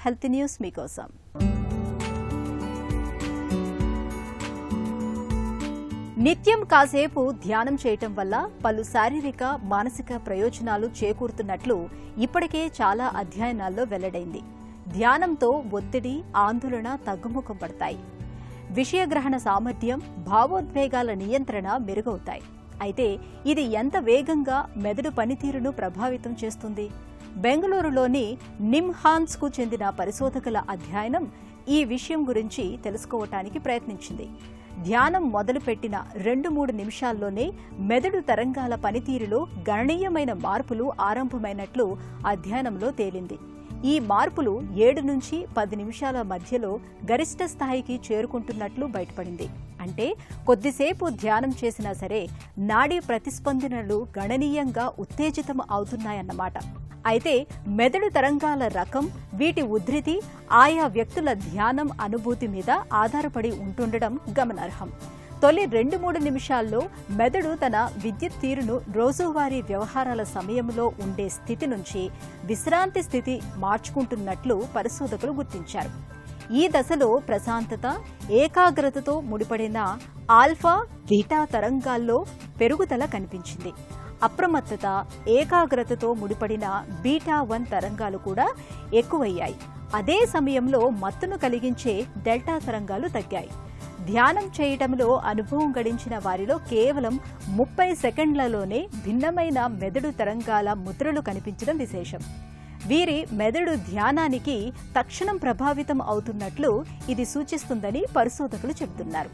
Health news మీకోసం. నిత్యం కాసేపు ధ్యానం చేయటం వల్ల పలు శారీరక, మానసిక ప్రయోజనాలు చేకూరుతున్నట్లు ఇప్పటికే చాలా అధ్యయనాల్లో వెల్లడైంది. ధ్యానంతో ఒత్తిడి, ఆందోళన తగ్గుముఖం పడతాయి. విషయగ్రహణ సామర్థ్యం, భావోద్వేగాల నియంత్రణ మెరుగవుతాయి. అయితే ఇది ఎంత వేగంగా మెదడు పనితీరును ప్రభావితం చేస్తుంది? బెంగళూరులోని నిమ్హాన్స్కు చెందిన పరిశోధకుల అధ్యయనం ఈ విషయం గురించి తెలుసుకోవటానికి ప్రయత్నించింది. ధ్యానం మొదలుపెట్టిన 2-3 నిమిషాల్లోనే మెదడు తరంగాల పనితీరులో గణనీయమైన మార్పులు ఆరంభమైనట్లు అధ్యయనంలో తేలింది. ఈ మార్పులు 7 నుంచి 10 నిమిషాల మధ్యలో గరిష్ట స్థాయికి చేరుకుంటున్నట్లు బయటపడింది. అంటే కొద్దిసేపు ధ్యానం చేసినా సరే నాడీ ప్రతిస్పందనలు గణనీయంగా ఉత్తేజితం అవుతున్నాయన్నమాట. అయితే మెదడు తరంగాల రకం, వీటి ఉధృతి ఆయా వ్యక్తుల ధ్యానం అనుభూతి మీద ఆధారపడి ఉంటుండడం గమనార్హం. తొలి 2-3 నిమిషాల్లో మెదడు తన విద్యుత్ తీరును రోజువారీ వ్యవహారాల సమయంలో ఉండే స్థితి నుంచి విశ్రాంతి స్థితి మార్చుకుంటున్నట్లు పరిశోధకులు గుర్తించారు. ఈ దశలో ప్రశాంతత, ఏకాగ్రతతో ముడిపడిన ఆల్ఫా, బీటా తరంగాల్లో పెరుగుదల కనిపించింది. అప్రమత్తత, ఏకాగ్రతతో ముడిపడిన బీటా-1 తరంగాలు కూడా ఎక్కువయ్యాయి. అదే సమయంలో మత్తును కలిగించే డెల్టా తరంగాలు తగ్గాయి. ధ్యానం చేయటంలో అనుభవం గడించిన వారిలో కేవలం 30 సెకండ్లలోనే భిన్నమైన మెదడు తరంగాల ముద్రలు కనిపించడం విశేషం. వీరి మెదడు ధ్యానానికి తక్షణం ప్రభావితం అవుతున్నట్లు ఇది సూచిస్తుందని పరిశోధకులు చెబుతున్నారు.